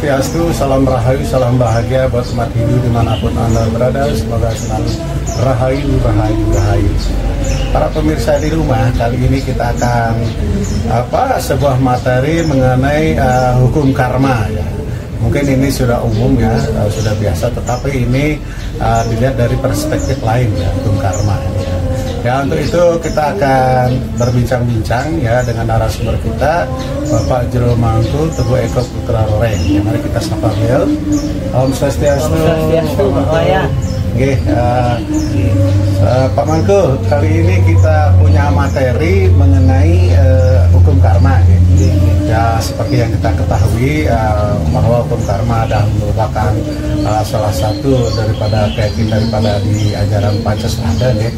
Swastiastu, salam rahayu, salam bahagia buat umat Hindu dimanapun Anda berada. Semoga selalu rahayu, rahayu, rahayu. Para pemirsa di rumah, kali ini kita akan sebuah materi mengenai hukum karma ya. Mungkin ini sudah umum ya, sudah biasa, tetapi ini dilihat dari perspektif lain ya, hukum karma ini ya. Ya, untuk itu kita akan berbincang-bincang ya dengan narasumber kita, Bapak Jero Mangku Teguh Eko Putra Roreng. Ya, mari kita sapa beliau. Om Swastiastu. Om Swastiastu, Pak Wayan. Oke, Pak Mangku, kali ini kita punya materi mengenai hukum karma. Ya, seperti yang kita ketahui bahwa hukum karma adalah merupakan salah satu daripada di ajaran Pancasila ya.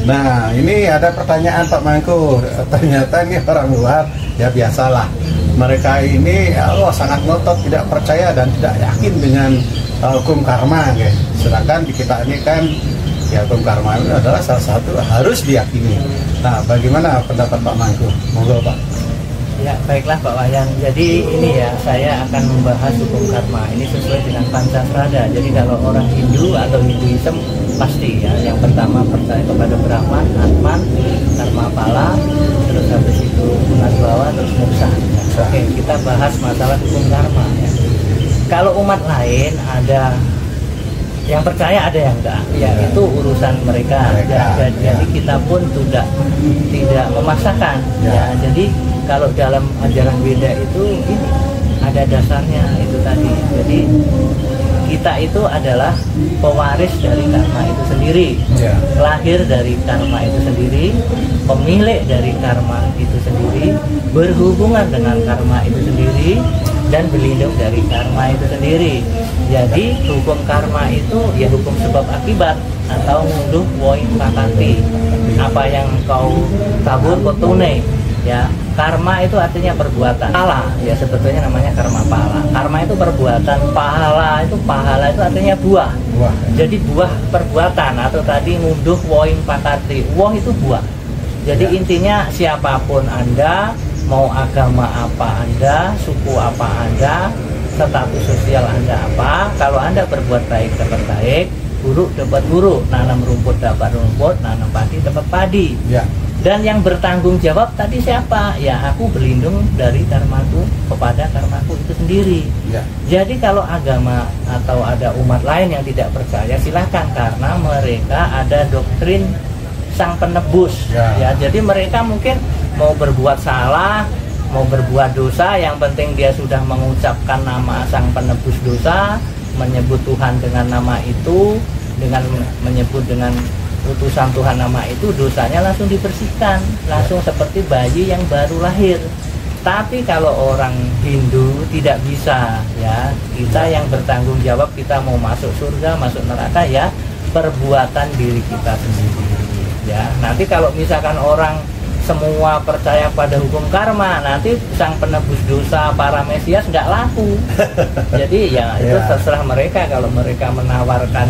Nah, ini ada pertanyaan Pak Mangku. Ternyata ini orang luar ya biasalah. Mereka ini sangat ngotot, tidak percaya dan tidak yakin dengan hukum karma ya. Sedangkan di kita ini kan ya hukum karma itu adalah salah satu harus diyakini. Nah, bagaimana pendapat Pak Mangku? Monggo Pak. Ya, baiklah Pak Wayan. Jadi ini ya, saya akan membahas hukum karma. Ini sesuai dengan Pancasrada. Jadi kalau orang Hindu atau Hinduism pasti ya, yang pertama percaya kepada Brahman, Atman, karma pala, terus habis itu Punarbawa, terus moksa. Oke, kita bahas masalah hukum karma ya. Kalau umat lain ada yang percaya, ada yang enggak ya, itu urusan mereka ya. Jadi kita pun tidak memaksakan ya. Jadi kalau dalam ajaran Weda itu ini ada dasarnya itu tadi. Jadi kita itu adalah pewaris dari karma itu sendiri, lahir dari karma itu sendiri, pemilik dari karma itu sendiri, berhubungan dengan karma itu sendiri, dan berlindung dari karma itu sendiri. Jadi hukum karma itu ya hukum sebab akibat atau ngunduh woin pakati. Apa yang kau tabur kau tunai ya. Karma itu artinya perbuatan. Pahala ya, sebetulnya namanya karma pahala. Karma itu perbuatan, pahala itu artinya buah. Jadi buah perbuatan atau tadi ngunduh woin pakati. Woh itu buah. Jadi intinya siapapun Anda, mau agama apa Anda, suku apa Anda, status sosial Anda apa, kalau Anda berbuat baik dapat baik, buruk dapat buruk, nanam rumput dapat rumput, nanam padi dapat padi. Dan yang bertanggung jawab tadi siapa? Ya, aku berlindung dari karmaku kepada karmaku itu sendiri. Jadi kalau agama atau ada umat lain yang tidak percaya, silahkan, karena mereka ada doktrin sang penebus. Ya, jadi mereka mungkin mau berbuat salah, mau berbuat dosa, yang penting dia sudah mengucapkan nama sang penebus dosa, menyebut Tuhan dengan nama itu, dengan menyebut dengan utusan Tuhan nama itu, dosanya langsung dibersihkan, langsung seperti bayi yang baru lahir. Tapi kalau orang Hindu tidak bisa ya, kita yang bertanggung jawab, kita mau masuk surga, masuk neraka ya perbuatan diri kita sendiri ya. Nanti kalau misalkan orang semua percaya pada hukum karma, nanti sang penebus dosa, para mesias nggak laku. Jadi ya itu terserah mereka. Kalau mereka menawarkan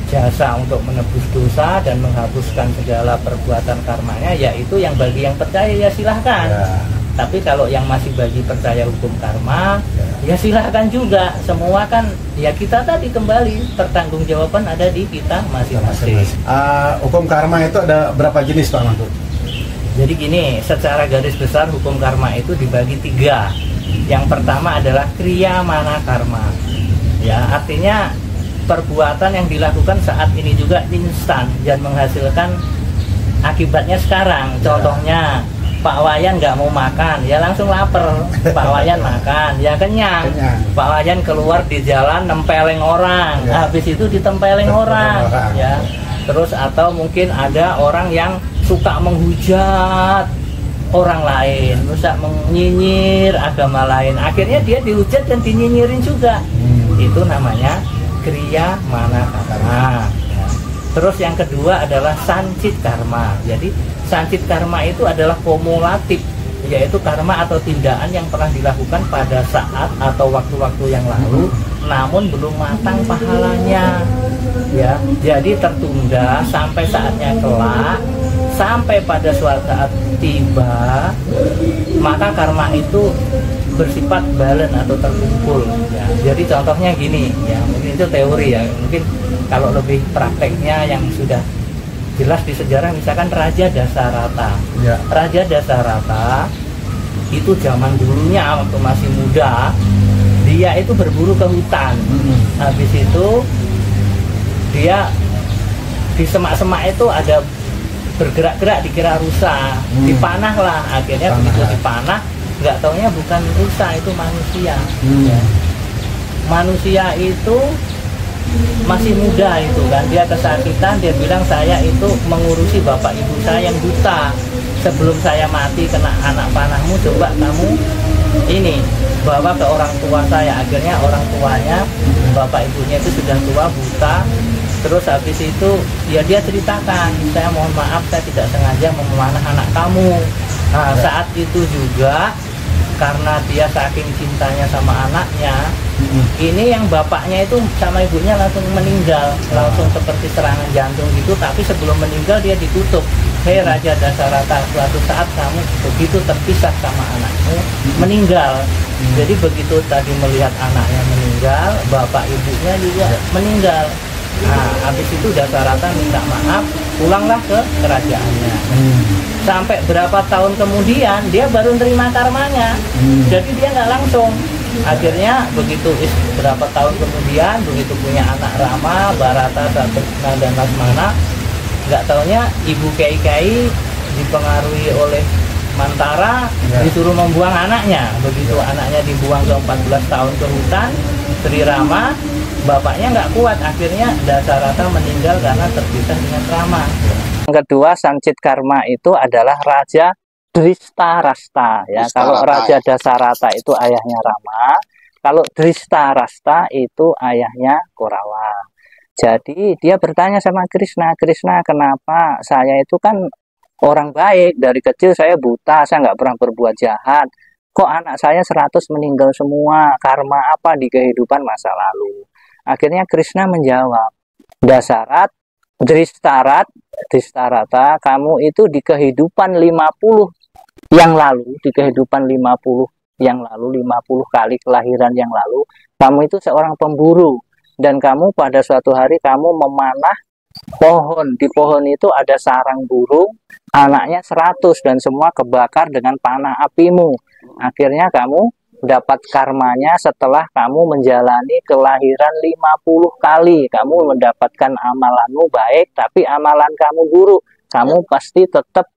jasa untuk menebus dosa dan menghapuskan segala perbuatan karmanya, ya itu yang bagi yang percaya ya silahkan. Tapi kalau yang masih bagi percaya hukum karma, ya silahkan juga. Semua kan ya kita tadi kembali, pertanggungjawaban ada di kita masing-masing. Hukum karma itu ada berapa jenis Pak Mangku? Jadi gini, secara garis besar hukum karma itu dibagi 3. Yang pertama adalah kriya mana karma. Ya, artinya perbuatan yang dilakukan saat ini juga instan dan menghasilkan akibatnya sekarang. Contohnya Pak Wayan nggak mau makan, ya langsung lapar. Pak Wayan makan, ya kenyang. Pak Wayan keluar di jalan nempeleng orang, habis itu ditempeleng orang. Ya. Terus atau mungkin ada orang yang suka menghujat orang lain, rusak menyinyir agama lain, akhirnya dia dihujat dan dinyinyirin juga. Itu namanya kriya mana karma. Terus yang kedua adalah sancit karma. Jadi sancit karma itu adalah kumulatif, yaitu karma atau tindakan yang pernah dilakukan pada saat atau waktu-waktu yang lalu, namun belum matang pahalanya. Ya, jadi tertunda sampai saatnya kelak, sampai pada suatu saat tiba, maka karma itu bersifat balance atau terkumpul ya. Jadi contohnya gini ya, mungkin itu teori ya, mungkin kalau lebih prakteknya yang sudah jelas di sejarah, misalkan Raja Dasarata ya. Raja Dasarata itu zaman dulunya waktu masih muda, dia itu berburu ke hutan. Habis itu dia di semak-semak itu ada bergerak-gerak, dikira rusa, dipanah lah. Akhirnya begitu dipanah, nggak taunya bukan rusa, itu manusia. Ya. Manusia itu masih muda itu kan, dia kesakitan, dia bilang saya itu mengurusi bapak ibu saya yang buta. Sebelum saya mati kena anak panahmu, coba kamu ini bawa ke orang tua saya. Akhirnya orang tuanya, bapak ibunya itu sudah tua, buta. Terus habis itu ya dia ceritakan, saya mohon maaf saya tidak sengaja memanah anak kamu. Nah saat itu juga karena dia saking cintanya sama anaknya, ini yang bapaknya itu sama ibunya langsung meninggal, langsung seperti serangan jantung gitu. Tapi sebelum meninggal dia ditutup, hei Raja Dasarata, suatu saat kamu begitu terpisah sama anakmu, meninggal. Jadi begitu tadi melihat anaknya meninggal, bapak ibunya juga meninggal. Nah habis itu Dasarata minta maaf, pulanglah ke kerajaannya. Sampai berapa tahun kemudian dia baru terima karmanya. Jadi dia nggak langsung. Akhirnya begitu berapa tahun kemudian, begitu punya anak Rama, Bharata, Satrughna dan Lakshmana, nggak taunya ibu Kaikeyi dipengaruhi oleh Mantara, disuruh membuang anaknya. Begitu anaknya dibuang ke 14 tahun ke hutan, Sri Rama, bapaknya nggak kuat, akhirnya Dasarata meninggal karena terpisah dengan Rama. Yang kedua, Sancit Karma itu adalah Raja Dristarashta ya. Kalau Raja Dasarata itu ayahnya Rama, kalau Dristarashta itu ayahnya Korawa. Jadi dia bertanya sama Krishna, Krishna kenapa saya itu kan orang baik, dari kecil saya buta, saya nggak pernah berbuat jahat, kok anak saya 100 meninggal semua, karma apa di kehidupan masa lalu? Akhirnya Krishna menjawab, Dasarat, Dristarata, kamu itu di kehidupan 50 yang lalu, di kehidupan 50 yang lalu, 50 kali kelahiran yang lalu, kamu itu seorang pemburu, dan kamu pada suatu hari kamu memanah pohon. Di pohon itu ada sarang burung, anaknya 100 dan semua kebakar dengan panah apimu. Akhirnya kamu dapat karmanya setelah kamu menjalani kelahiran 50 kali. Kamu mendapatkan amalanmu baik, tapi amalan kamu buruk, kamu pasti tetap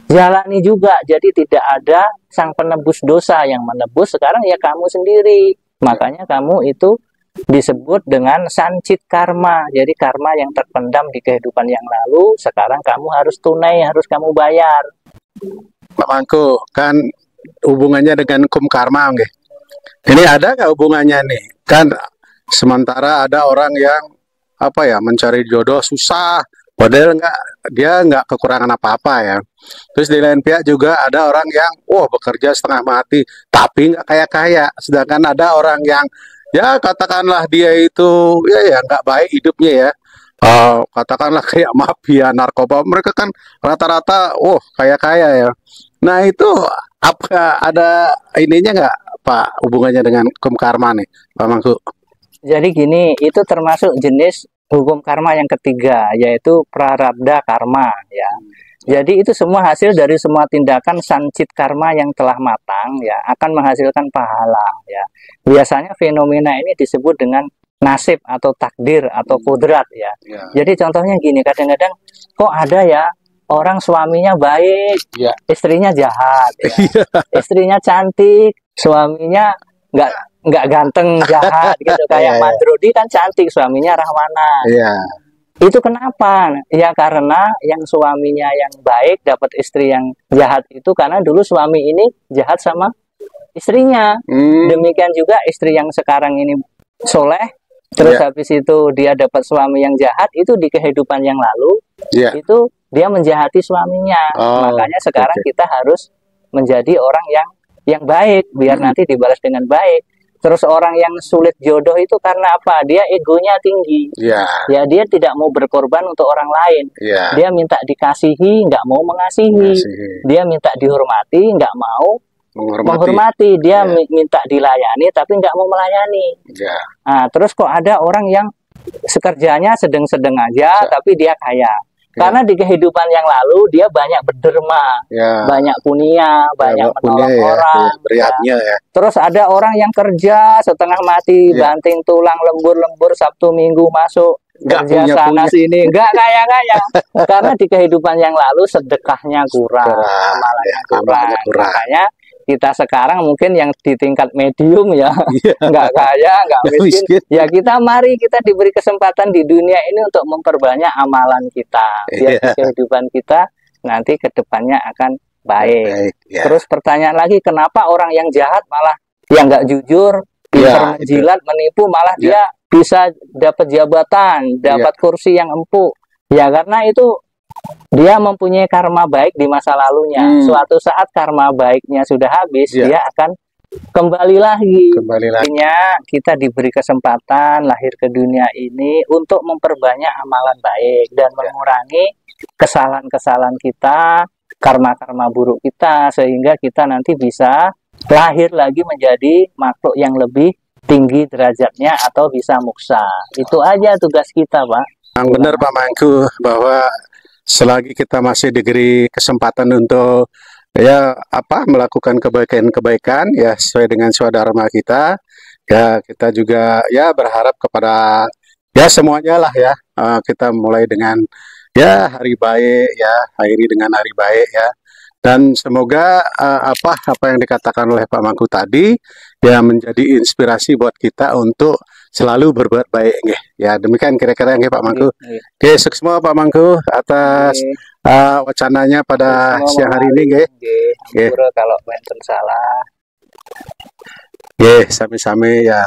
jalani juga. Jadi tidak ada sang penebus dosa, yang menebus sekarang ya kamu sendiri. Makanya kamu itu disebut dengan sancit karma. Jadi karma yang terpendam di kehidupan yang lalu, sekarang kamu harus tunai, harus kamu bayar. Pak Mangku, kan hubungannya dengan hukum karma, okay? Ini ada nggak hubungannya nih? Kan sementara ada orang yang mencari jodoh susah, padahal dia nggak kekurangan apa-apa ya. Terus di lain pihak juga ada orang yang bekerja setengah mati, tapi nggak kaya-kaya. Sedangkan ada orang yang ya katakanlah dia itu ya nggak baik hidupnya ya. Katakanlah kayak mafia, narkoba, mereka kan rata-rata kaya-kaya ya. Nah itu apa ada ininya nggak Pak, hubungannya dengan hukum karma nih Pak Mangku? Jadi gini, itu termasuk jenis hukum karma yang ketiga, yaitu prarabdha karma ya. Jadi itu semua hasil dari semua tindakan sancit karma yang telah matang ya, akan menghasilkan pahala ya. Biasanya fenomena ini disebut dengan nasib atau takdir atau kodrat ya. Jadi contohnya gini, kadang-kadang kok ada ya orang suaminya baik, istrinya jahat ya. Istrinya cantik, suaminya nggak ganteng, jahat gitu. Kayak Madrudi kan cantik, suaminya Rahwana. Itu kenapa? Ya karena yang suaminya yang baik dapat istri yang jahat itu karena dulu suami ini jahat sama istrinya. Demikian juga istri yang sekarang ini soleh, terus habis itu dia dapat suami yang jahat, itu di kehidupan yang lalu itu dia menjahati suaminya. Makanya sekarang kita harus menjadi orang yang baik biar nanti dibalas dengan baik. Terus orang yang sulit jodoh itu karena apa? Dia egonya tinggi. Ya dia tidak mau berkorban untuk orang lain. Dia minta dikasihi, nggak mau mengasihi. Dia minta dihormati, nggak mau menghormati. Dia minta dilayani tapi nggak mau melayani. Ya. Nah, terus kok ada orang yang sekerjanya sedang-sedang aja tapi dia kaya. Karena di kehidupan yang lalu dia banyak berderma, banyak punya, banyak menolong orang. Ya. Terus ada orang yang kerja setengah mati, banting tulang, lembur-lembur, Sabtu Minggu masuk kerja sana sini, nggak kaya-kaya. Karena di kehidupan yang lalu sedekahnya kurang, amalannya kurang. Makanya kita sekarang mungkin yang di tingkat medium ya, nggak kaya, nggak miskin. Ya mari kita diberi kesempatan di dunia ini untuk memperbanyak amalan kita, biar kehidupan kita nanti ke depannya akan baik. Terus pertanyaan lagi, kenapa orang yang jahat malah yang nggak jujur, pintar menjilat, menipu, malah dia bisa dapat jabatan, dapat kursi yang empuk? Ya karena itu dia mempunyai karma baik di masa lalunya. Suatu saat karma baiknya sudah habis, dia akan kembali lagi. Artinya kita diberi kesempatan lahir ke dunia ini untuk memperbanyak amalan baik dan mengurangi kesalahan-kesalahan kita, karma-karma buruk kita, sehingga kita nanti bisa lahir lagi menjadi makhluk yang lebih tinggi derajatnya atau bisa moksa. Itu aja tugas kita, Pak. Yang benar Pak Mangku, bahwa selagi kita masih diberi kesempatan untuk melakukan kebaikan-kebaikan sesuai dengan swadharma kita, kita juga berharap kepada semuanya lah kita mulai dengan hari baik, akhiri dengan hari baik dan semoga apa yang dikatakan oleh Pak Mangku tadi menjadi inspirasi buat kita untuk selalu berbuat baik. Demikian kira-kira Pak Mangku. Oke, sukses semua Pak Mangku atas wacananya pada siang hari ini. Kalau wonten salah. Sami-sami ya.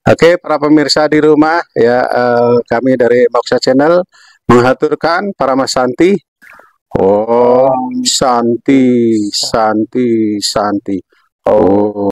Oke, para pemirsa di rumah kami dari Moksa Channel menghaturkan para Mas Santi. Santi. Oh.